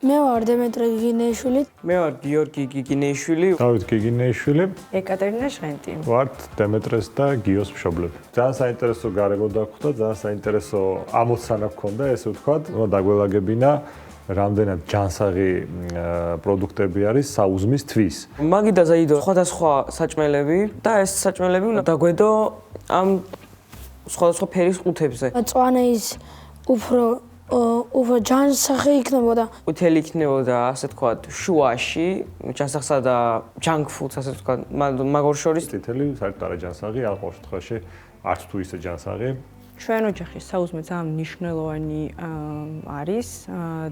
მე ვარ დემეტრე გიგინეიშვილი. მე ვარ გიორგი გიგინეიშვილი. დავით გიგინეიშვილი. ეკატერინა ჟღენტი. ვართ დემეტრეს და გიოს მშობლები. ძალიან საინტერესო გარემო დაგვხვდა, ძალიან საინტერესო ამოცანა გქონდა, ესე ვთქვათ, დაგველაგებინა რამდენად ჯანსაღი პროდუქტები არის საუზმისთვის. მაგიდა ზაიდო სხვადასხვა საჭმელები და ეს საჭმელები უნდა დაგვედო ამ სხვადასხვა ფერის ყუთებზე. მწვანე ის უფრო ჯანსაღი იქნებოდა. ყვითელი იქნებოდა, ასე ვთქვათ, შუაში, ჯანსაღსა და junk food-ს, ასე ვთქვათ, მაგორ შორის. წითელი საერთოდ არა ჯანსაღი, ან ყოველ შემთხვევაში არც თუ ისე ჯანსაღი. ჩვენ ოჯახის საუზმე ძალიან მნიშვნელოვანი არის.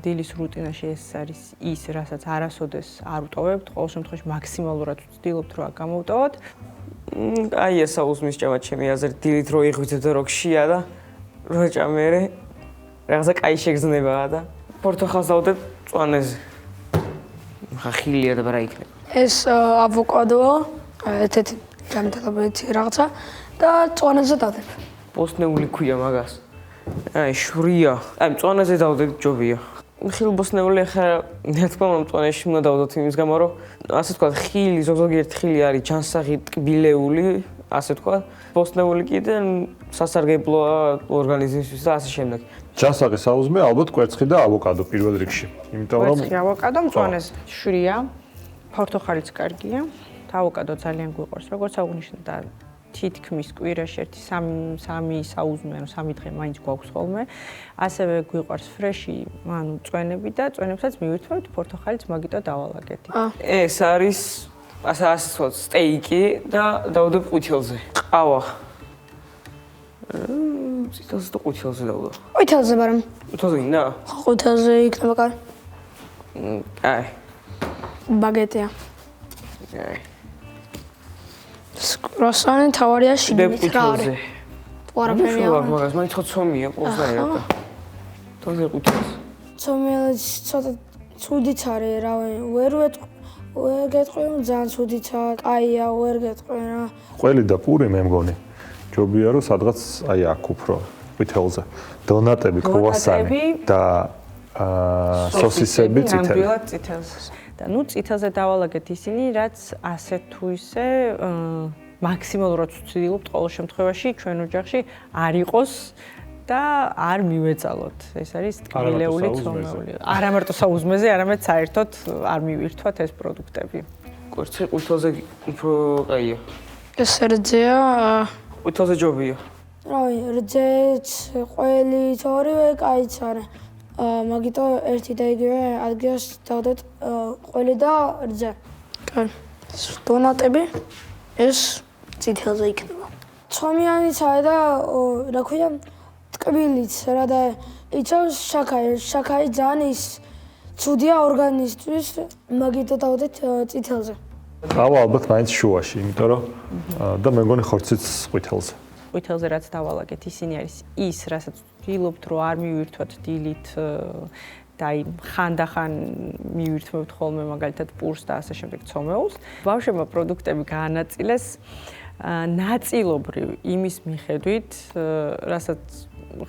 დილის რუტინაში ეს არის ის, რასაც არასოდეს არ ვტოვებთ, ყოველ შემთხვევაში მაქსიმალურად ვცდილობთ, რომ გამოვტოვოთ. აი ეს საუზმის ჭამა ჩემი აზრით, დილით რო იღვიძებ და რო გშია და რო ჭამერე რაღაცა კაი შეგრძნებაა და პორტოხალს დავდებ მწვანეზე. ხა ხილია და რა იქნება. ეს ავოკადოა, ეთეთი გამთელობითი რაღაცა და მწვანეზე დავდებ. ბოსნეული ქვია მაგას. აი შვრია. აი მწვანეზე დავდებ ჯობია. ხილბოსნეული ახლა რა თქმა უნდა მწვანეში უნდა დავდოთ იმის გამო რომ ასე ვთქვათ ხილი ზოგიერთი ხილი არის ჯანსაღი ტკბილეული, ასე ვთქვათ. ბოსნეული კიდე სასარგებლოა ორგანიზმისთვის და ასე შემდეგ. ჯანსაღი საუზმე ალბათ კვერცხი და ავოკადო პირველ რიგში. იმიტომ რომ კვერცხი, ავოკადო, მწვანეზე შვრია. პორტოხალიც კარგია. ავოკადო ძალიან გვიყვარს, როგორც აღნიშნეთ და თითქმის კვირაში ერთი 3 საუზმე, ანუ 3 დღე მაინც გვაქვს ხოლმე. ასევე გვიყვარს ფრეში, ანუ წვენები და წვენებსაც მივირთვევთ, პორტოხალიც მაგიტო დავალაგეთ. ეს არის ასე ვთქვათ, სტეიკი და დავდებ ყვითელზე. ყავა. წითელზე და ყვითელზე დავდო. ყვითელზე მაგრამ. ყვითელზე გინდა? ყვითელზე იქნება კაი. აი. ბაგეტია. აი. კროსანი თავარია შიგნით რა არის? ვარაფერი არ მაგას, მაინც ხო ცომია ყველგან. თორე ყვითელზე. ცომიელიც ცოტა ცუდიც არის, რავი, ვერ გეტყვი, ძალიან ცუდიცაა, კაია, ვერ გეტყვი რა. ყველი და პური მე მგონი. ჯობია რომ სადღაც აი აქ უფრო ყვითელზე. დონატები, კრუასანი და სოსისები წითელი. ნამდვილად წითელზე. და ნუ წითელზე დავალაგეთ ისინი, რაც ასე თუ ისე მაქსიმალურად ვცდილობთ ყოველ შემთხვევაში ჩვენ ოჯახში არ იყოს და არ მივეწალოთ. ეს არის ტკბილეული ცომეული. არა მარტო საუზმეზე, არამედ საერთოდ არ მივირთვათ ეს პროდუქტები. კვერცხი ყვითელზე უფრო კაია. ეს რძეა, ყვითელზე ჯობია. რავი, რძეც, ყველიც ორივე კაიც არის. მაგიტო ერთი და იგივე ადგილას დავდეთ ყველი და რძე. კაი. დონატები ეს წითელზე იქნება. ცომიანიც არის და რა ქვია ტკბილიც რა და იცავს შაქარი. შაქარი ძალიან ის ცუდია ორგანიზმისთვის, მაგიტო დავდეთ წითელზე. ყავა ალბათ მაინც შუაში, იმიტომ რომ და მე მგონი ხორციც ყვითელზე. ყვითელზე რაც დავალაგეთ, ისინი არის ის, რასაც ვცდილობთ, რომ არ მივირთვათ დილით და აი ხანდახან მივირთმევთ ხოლმე მაგალითად პურს და ასე შემდეგ ცომეულს. ბავშვებმა პროდუქტები გაანაწილეს ნაწილობრივ იმის მიხედვით, რასაც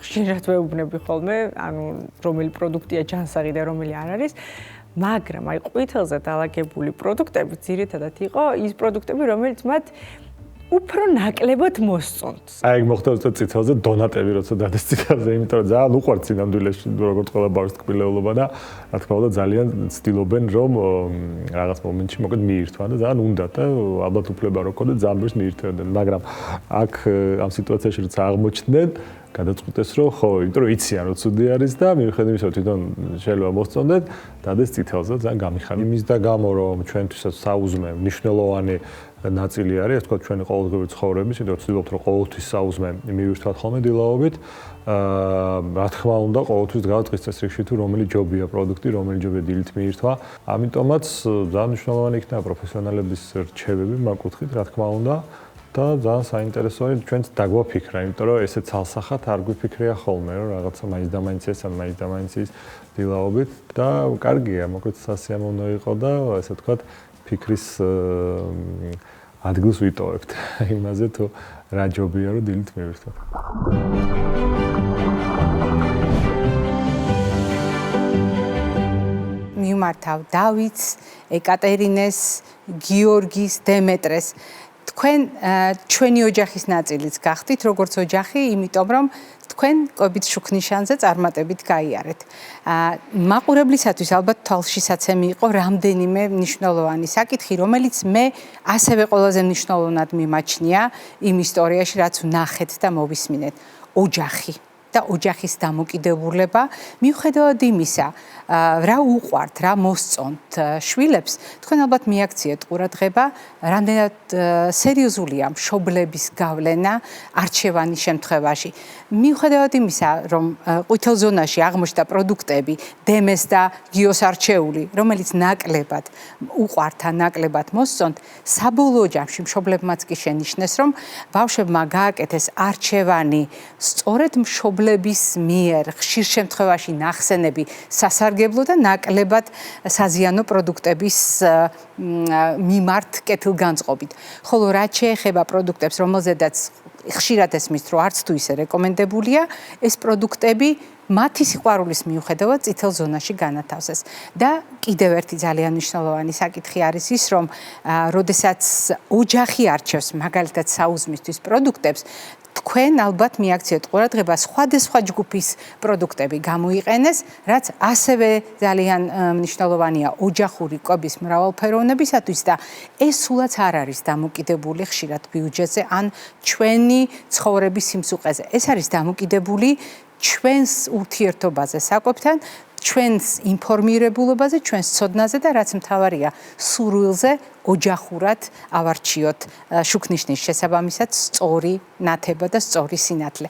ხშირად ვეუბნები ხოლმე, ანუ რომელი პროდუქტია ჯანსაღი და რომელი არ არის. მაგრამ აი ყვითელზე დალაგებული პროდუქტები ძირითადად იყო ის პროდუქტები, რომელიც მათ უფრო ნაკლებად მოსწონთ. აი მოხდა უბრალოდ წითელზე დონატები როცა დადეს წითელზე, იმიტომ რომ ძალიან უყვართ სინამდვილეში როგორც ყველა ბავშვს ტკბილეულობა და რა თქმა უნდა ძალიან ცდილობენ რომ რაღაც მომენტში მოკლედ მიირთვან და ძალიან უნდათ და ალბათ უფლება რო ქონდეთ ძალიან ბევრს მიირთმევდნენ, მაგრამ აქ ამ სიტუაციაში როცა აღმოჩნდნენ გადაწყვიტეს რომ ხო, იმიტომ რომ იციან რომ ცუდი არის და მიუხედავად იმისა, რომ თვითონ შეიძლება მოსწონდეთ, დადეს წითელზე ძალიან გამიხარდა. იმის და გამო რომ ჩვენთვისაც საუზმე მნიშვნელოვანი ნაწილი არის, ასე ვთქვათ, ჩვენი ყოველდღიური ცხოვრების, იმიტომ რომ ვცდილობთ რომ ყოველთვის საუზმე მივირთვათ ხოლმე დილაობით. რა თქმა უნდა, ყოველთვის დგავთ დღის წესრიგში თუ რომელი ჯობია პროდუქტი, რომელი ჯობია დილით მიირთვა. ამიტომაც ძალიან მნიშვნელოვანი იქნება პროფესიონალების რჩევები მაგ კუთხით, რა თქმა უნდა. და ძალიან საინტერესო არის ჩვენც დაგვაფიქრა, იმიტომ რომ ესე ცალსახად არ გვიფიქრია ხოლმე, რომ რაღაცა მაინც და მაინც ეს ან მაინც და მაინც ის დილაობით და კარგია, მოკლედ სასიამოვნო იყო და ესე ვთქვათ, ფიქრის ადგილს ვიტოვებთ იმაზე თუ რა ჯობია რომ დილით მივირთვათ. მიმართავ დავითს, ეკატერინეს, გიორგის, დემეტრეს. თქვენ ჩვენი ოჯახის ნაწილიც გახდით, როგორც ოჯახი, იმიტომ რომ თქვენ კვებით შუქნიშანზე წარმატებით გაიარეთ. მაყურებლისათვის ალბათ თვალშისაცემი იყო რამდენიმე მნიშვნელოვანი საკითხი, რომელიც მე ასევე ყველაზე მნიშვნელოვნად მიმაჩნია იმ ისტორიაში, რაც ვნახეთ და მოვისმინეთ. ოჯახი და ოჯახის დამოკიდებულება, მიუხედავად იმისა, რა უყვართ, რა მოსწონთ შვილებს, თქვენ ალბათ მიაქციეთ ყურადღება, რამდენად სერიოზულია მშობლების გავლენა არჩევანის შემთხვევაში. მიუხედავად იმისა, რომ ყვითელ ზონაში აღმოჩნდა პროდუქტები, დემეს და გიოს არჩეული, რომელიც ნაკლებად უყვართ ან ნაკლებად მოსწონთ, საბოლოო ჯამში მშობლებმაც კი შენიშნეს, რომ ბავშვებმა გააკეთეს არჩევანი სწორედ მშობლების მიერ ხშირ შემთხვევაში ნახსენები სასარგებლო და ნაკლებად საზიანო პროდუქტების მიმართ კეთილგანწყობით. ხოლო რაც შეეხება პროდუქტებს, რომელზედაც ხშირად ესმის, რომ არც თუ ისე რეკომენდებულია, ეს პროდუქტები მათი სიყვარულის მიუხედავად წითელ ზონაში განათავსეს. და კიდევ ერთი ძალიან მნიშვნელოვანი საკითხი არის ის, რომ როდესაც ოჯახი არჩევს მაგალითად საუზმისთვის პროდუქტებს, თქვენ ალბათ მიაქციეთ ყურადღება სხვადასხვა ჯგუფის პროდუქტები გამოიყენეს, რაც ასევე ძალიან მნიშვნელოვანია ოჯახური კვების მრავალფეროვნებისათვის და ეს სულაც არ არის დამოკიდებული ხშირად ბიუჯეტზე ან ჩვენი ცხოვრების სიმსუყეზე. ეს არის დამოკიდებული ჩვენს ურთიერთობაზე საკვებთან, ჩვენს ინფორმირებულობაზე, ჩვენს ცოდნაზე და რაც მთავარია, სურვილზე ოჯახურად ავარჩიოთ შუქნიშნის შესაბამისად სწორი ნათება და სწორი სინათლე.